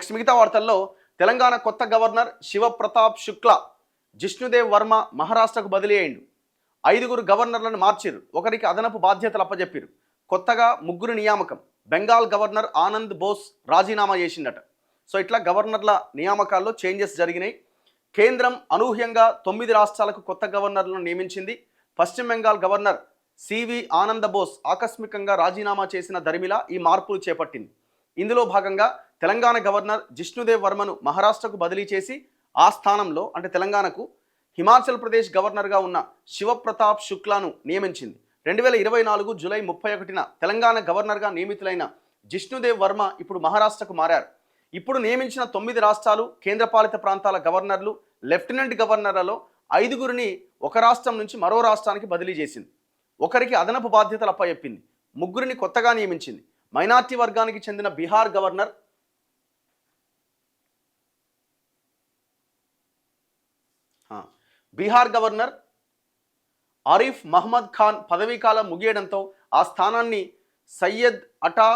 Next మిగతా వార్తల్లో తెలంగాణ కొత్త గవర్నర్ శివప్రతాప్ శుక్లా జిష్ణుదేవ్ వర్మ మహారాష్ట్రకు బదిలీ అయ్యిండు. 5 గవర్నర్లను మార్చిరు, ఒకరికి అదనపు బాధ్యతలు అప్పజెప్పిరు. కొత్తగా 3 నియామకం. బెంగాల్ గవర్నర్ ఆనంద్ బోస్ రాజీనామా చేసిండట. సో ఇట్లా గవర్నర్ల నియామకాల్లో చేంజెస్ జరిగినాయి. కేంద్రం అనూహ్యంగా 9 రాష్ట్రాలకు కొత్త గవర్నర్లను నియమించింది. పశ్చిమ బెంగాల్ గవర్నర్ సివి ఆనంద బోస్ ఆకస్మికంగా రాజీనామా చేసిన దరిమిలా ఈ మార్పులు చేపట్టింది. ఇందులో భాగంగా తెలంగాణ గవర్నర్ జిష్ణుదేవ్ వర్మను మహారాష్ట్రకు బదిలీ చేసి ఆ స్థానంలో అంటే తెలంగాణకు హిమాచల్ ప్రదేశ్ గవర్నర్గా ఉన్న శివప్రతాప్ శుక్లాను నియమించింది. 2024 జూలై 31న తెలంగాణ గవర్నర్గా నియమితులైన జిష్ణుదేవ్ వర్మ ఇప్పుడు మహారాష్ట్రకు మారారు. ఇప్పుడు నియమించిన 9 రాష్ట్రాలు కేంద్రపాలిత ప్రాంతాల గవర్నర్లు లెఫ్టినెంట్ గవర్నర్లలో 5 ఒక రాష్ట్రం నుంచి మరో రాష్ట్రానికి బదిలీ చేసింది. ఒకరికి అదనపు బాధ్యతలు అప్పచెప్పింది. 3 కొత్తగా నియమించింది. మైనార్టీ వర్గానికి చెందిన బీహార్ గవర్నర్ ఆరిఫ్ మహమ్మద్ ఖాన్ పదవీ కాలం ముగియడంతో ఆ స్థానాన్ని సయ్యద్ అటా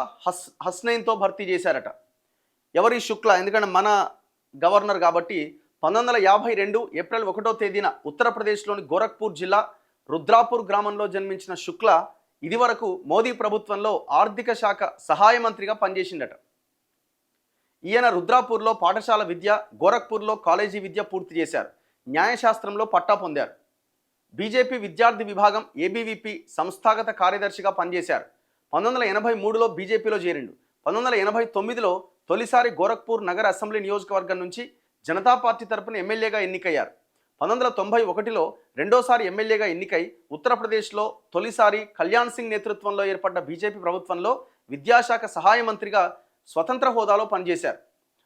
హస్నైన్తో భర్తీ చేశారట. ఎవరి శుక్లా, ఎందుకంటే మన గవర్నర్ కాబట్టి 1952 ఏప్రిల్ 1వ తేదీన ఉత్తరప్రదేశ్లోని గోరఖ్పూర్ జిల్లా రుద్రాపూర్ గ్రామంలో జన్మించిన శుక్లా ఇదివరకు మోదీ ప్రభుత్వంలో ఆర్థిక శాఖ సహాయ మంత్రిగా పనిచేసిండట. ఈయన రుద్రాపూర్లో పాఠశాల విద్య, గోరఖ్పూర్లో కాలేజీ విద్య పూర్తి చేశారు. న్యాయశాస్త్రంలో పట్టా పొందారు. బీజేపీ విద్యార్థి విభాగం ఏబీవీపీ సంస్థాగత కార్యదర్శిగా పనిచేశారు. 1983లో బీజేపీలో చేరిండు. 1989లో తొలిసారి గోరఖ్పూర్ నగర అసెంబ్లీ నియోజకవర్గం నుంచి జనతా పార్టీ తరపున ఎమ్మెల్యేగా ఎన్నికయ్యారు. 1991లో రెండోసారి ఎమ్మెల్యేగా ఎన్నికై ఉత్తరప్రదేశ్లో తొలిసారి కళ్యాణ్ సింగ్ నేతృత్వంలో ఏర్పడ్డ బీజేపీ ప్రభుత్వంలో విద్యాశాఖ సహాయ మంత్రిగా స్వతంత్ర హోదాలో పనిచేశారు.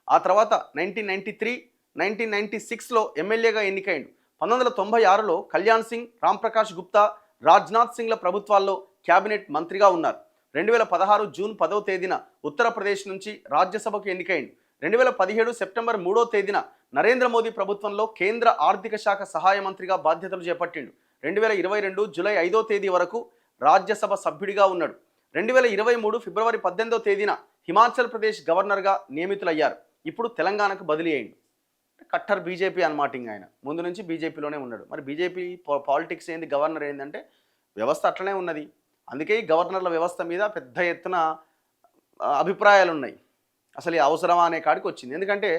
ఆ తర్వాత 1993, 1996లో ఎమ్మెల్యేగా ఎన్నికైండు. 1996లో కళ్యాణ్ సింగ్, రాంప్రకాష్ గుప్తా, రాజ్నాథ్ సింగ్ల ప్రభుత్వాల్లో క్యాబినెట్ మంత్రిగా ఉన్నారు. 2016 జూన్ 10వ తేదీన ఉత్తరప్రదేశ్ నుంచి రాజ్యసభకు ఎన్నికైండు. 2017 సెప్టెంబర్ 3వ తేదీన నరేంద్ర మోదీ ప్రభుత్వంలో కేంద్ర ఆర్థిక శాఖ సహాయ మంత్రిగా బాధ్యతలు చేపట్టిండు. 2022 జూలై 5వ తేదీ వరకు రాజ్యసభ సభ్యుడిగా ఉన్నాడు. 2023 ఫిబ్రవరి 18వ తేదీన హిమాచల్ ప్రదేశ్ గవర్నర్గా నియమితులయ్యారు. ఇప్పుడు తెలంగాణకు బదిలీ అయ్యిండు. కట్టర్ బీజేపీ అనమాట. ఆయన ముందు నుంచి బీజేపీలోనే ఉన్నాడు. మరి బీజేపీ పాలిటిక్స్ ఏంది, గవర్నర్ ఏంటంటే వ్యవస్థ అట్లనే ఉన్నది. అందుకే ఈ గవర్నర్ల వ్యవస్థ మీద పెద్ద ఎత్తున అభిప్రాయాలు ఉన్నాయి. అసలు అవసరమా అనే కాడికి వచ్చింది. ఎందుకంటే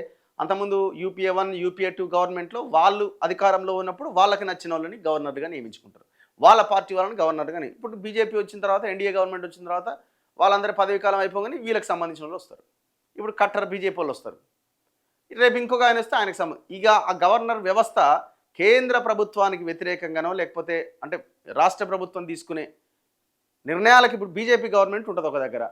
అంతకుముందు యూపీఏ 1, యూపీఏ 2 గవర్నమెంట్లో వాళ్ళు అధికారంలో ఉన్నప్పుడు వాళ్ళకి నచ్చిన వాళ్ళని గవర్నర్గా నియమించుకుంటారు. వాళ్ళ పార్టీ వాళ్ళని గవర్నర్గా. ఇప్పుడు బీజేపీ వచ్చిన తర్వాత, ఎన్డీఏ గవర్నమెంట్ వచ్చిన తర్వాత వాళ్ళందరి పదవీ కాలం అయిపోగానే వీళ్ళకి సంబంధించిన వాళ్ళు వస్తారు. ఇప్పుడు కట్టర్ బీజేపీ వాళ్ళు వస్తారు. రేపు ఇంకొక ఆయన వస్తే ఆయనకు ఇక ఆ గవర్నర్ వ్యవస్థ కేంద్ర ప్రభుత్వానికి వ్యతిరేకంగానో లేకపోతే అంటే రాష్ట్ర ప్రభుత్వం తీసుకునే నిర్ణయాలకు ఇప్పుడు బీజేపీ గవర్నమెంట్ ఉంటుంది ఒక దగ్గర.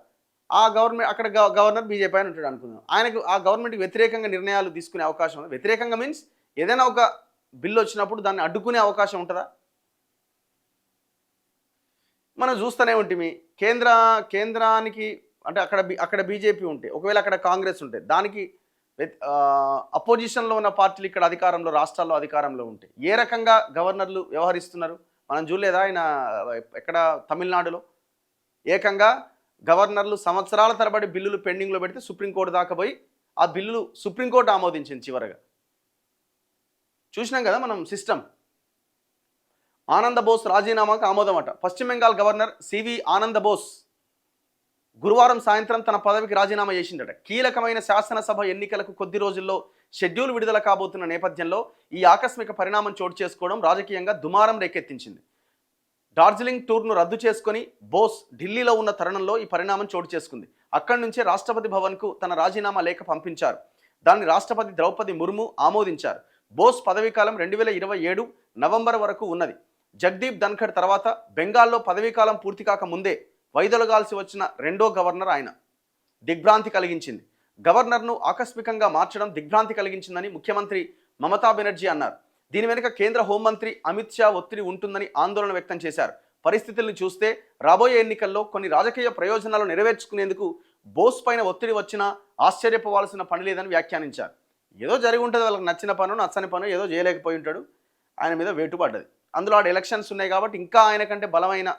ఆ గవర్నమెంట్ అక్కడ గవర్నర్ బీజేపీ అని ఉంటాడు అనుకుందాం. ఆయనకు ఆ గవర్నమెంట్కి వ్యతిరేకంగా నిర్ణయాలు తీసుకునే అవకాశం ఉంది. వ్యతిరేకంగా మీన్స్ ఏదైనా ఒక బిల్లు వచ్చినప్పుడు దాన్ని అడ్డుకునే అవకాశం ఉంటుందా? మనం చూస్తూనే ఉంటుంది. కేంద్రానికి అంటే అక్కడ బీజేపీ ఉంటే, ఒకవేళ అక్కడ కాంగ్రెస్ ఉంటే, దానికి అపోజిషన్లో ఉన్న పార్టీలు ఇక్కడ అధికారంలో, రాష్ట్రాల్లో అధికారంలో ఉంటే ఏ రకంగా గవర్నర్లు వ్యవహరిస్తున్నారు మనం చూడలేదా? ఆయన ఎక్కడ తమిళనాడులో ఏకంగా గవర్నర్లు సంవత్సరాల తరబడి బిల్లులు పెండింగ్లో పెడితే సుప్రీంకోర్టు దాకా పోయి ఆ బిల్లులు సుప్రీంకోర్టు ఆమోదించింది చివరగా. చూసినాం కదా మనం సిస్టమ్. ఆనంద బోస్ రాజీనామాకు ఆమోదమట. పశ్చిమ బెంగాల్ గవర్నర్ సివి ఆనంద బోస్ గురువారం సాయంత్రం తన పదవికి రాజీనామా చేసిందట. కీలకమైన శాసనసభ ఎన్నికలకు కొద్ది రోజుల్లో షెడ్యూల్ విడుదల కాబోతున్న నేపథ్యంలో ఈ ఆకస్మిక పరిణామం చోటు చేసుకోవడం రాజకీయంగా దుమారం రేకెత్తించింది. డార్జిలింగ్ టూర్ను రద్దు చేసుకుని బోస్ ఢిల్లీలో ఉన్న తరుణంలో ఈ పరిణామం చోటు చేసుకుంది. అక్కడి నుంచే రాష్ట్రపతి భవన్కు తన రాజీనామా లేఖ పంపించారు. దాన్ని రాష్ట్రపతి ద్రౌపది ముర్ము ఆమోదించారు. బోస్ పదవీకాలం 2027 నవంబర్ వరకు ఉన్నది. జగదీప్ ధన్ఖడ్ తర్వాత బెంగాల్లో పదవీకాలం పూర్తి కాక ముందే వైదొలగాల్సి వచ్చిన రెండో గవర్నర్ ఆయన. దిగ్భ్రాంతి కలిగించింది. గవర్నర్ను ఆకస్మికంగా మార్చడం దిగ్భ్రాంతి కలిగించిందని ముఖ్యమంత్రి మమతా బెనర్జీ అన్నారు. దీని వెనుక కేంద్ర హోంమంత్రి అమిత్ షా ఒత్తిడి ఉంటుందని ఆందోళన వ్యక్తం చేశారు. పరిస్థితుల్ని చూస్తే రాబోయే ఎన్నికల్లో కొన్ని రాజకీయ ప్రయోజనాలు నెరవేర్చుకునేందుకు బోస్ పైన ఒత్తిడి వచ్చినా ఆశ్చర్యపోవాల్సిన పని లేదని వ్యాఖ్యానించారు. ఏదో జరిగి ఉంటుంది, వాళ్ళకి నచ్చిన పను నచ్చని పను ఏదో చేయలేకపోయి ఉంటాడు, ఆయన మీద వేటు పడ్డది. అందులో ఆడ ఎలక్షన్స్ ఉన్నాయి కాబట్టి ఇంకా ఆయన కంటే బలమైన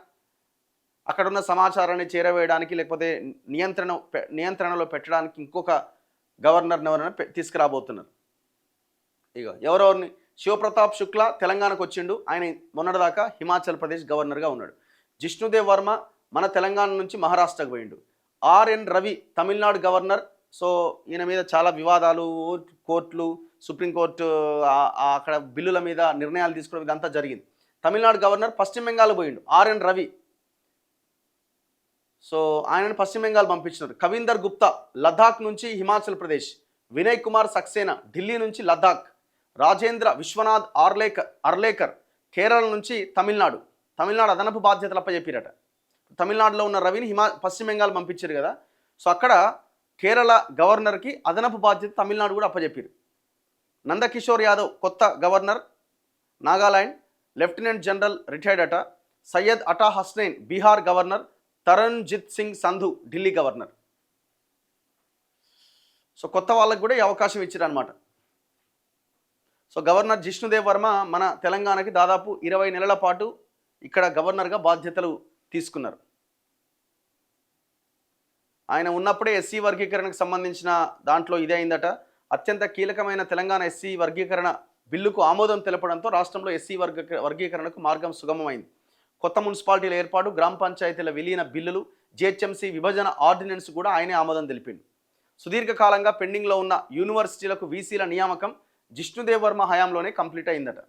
అక్కడున్న సమాచారాన్ని చేరవేయడానికి లేకపోతే నియంత్రణలో పెట్టడానికి ఇంకొక గవర్నర్ని ఎవరైనా తీసుకురాబోతున్నారు. ఇక ఎవరెవరిని, శివప్రతాప్ శుక్లా తెలంగాణకు వచ్చిండు, ఆయన మొన్నటిదాకా హిమాచల్ ప్రదేశ్ గవర్నర్గా ఉన్నాడు. జిష్ణుదేవ్ వర్మ మన తెలంగాణ నుంచి మహారాష్ట్రకు పోయిండు. RN Ravi Tamil Nadu governor. So ఈయన మీద చాలా వివాదాలు, కోర్టులు, సుప్రీంకోర్టు అక్కడ బిల్లుల మీద నిర్ణయాలు తీసుకోవడం ఇదంతా జరిగింది. తమిళనాడు గవర్నర్ పశ్చిమ బెంగాల్ పోయిండు ఆర్ఎన్ రవి. సో ఆయనను పశ్చిమ బెంగాల్ పంపించినారు. కవీందర్ గుప్తా లద్దాఖ్ నుంచి హిమాచల్ ప్రదేశ్, వినయ్ కుమార్ సక్సేనా ఢిల్లీ నుంచి లద్దాఖ్, రాజేంద్ర విశ్వనాథ్ అర్లేకర్ కేరళ నుంచి తమిళనాడు అదనపు బాధ్యతలు అప్పచెప్పారట. తమిళనాడులో ఉన్న రవిని పశ్చిమ బెంగాల్ పంపించారు కదా, సో అక్కడ కేరళ గవర్నర్కి అదనపు బాధ్యత తమిళనాడు కూడా అప్పచెప్పారు. నందకిషోర్ యాదవ్ కొత్త governor Nagaland, lieutenant general retired అట. Syed Ata Hasnain Bihar governor, Taranjit Singh Sandhu Delhi governor. So కొత్త వాళ్ళకు కూడా ఈ అవకాశం ఇచ్చారనమాట. సో గవర్నర్ జిష్ణుదేవ్ వర్మ మన తెలంగాణకి దాదాపు 20 నెలల పాటు ఇక్కడ గవర్నర్గా బాధ్యతలు తీసుకున్నారు. ఆయన ఉన్నప్పుడే ఎస్సీ వర్గీకరణకు సంబంధించిన దాంట్లో ఇదే అయిందట. అత్యంత కీలకమైన తెలంగాణ ఎస్సీ వర్గీకరణ బిల్లుకు ఆమోదం తెలపడంతో రాష్ట్రంలో ఎస్సీ వర్గీకరణకు మార్గం సుగమమైంది. కొత్త మున్సిపాలిటీల ఏర్పాటు, గ్రామ పంచాయతీల విలీన బిల్లులు, జిహెచ్ఎంసీ విభజన ఆర్డినెన్స్ కూడా ఆయనే ఆమోదం తెలిపింది. సుదీర్ఘకాలంగా పెండింగ్లో ఉన్న యూనివర్సిటీలకు వీసీల నియామకం జిష్ణుదేవ్ వర్మ హయాంలోనే కంప్లీట్ అయిందట.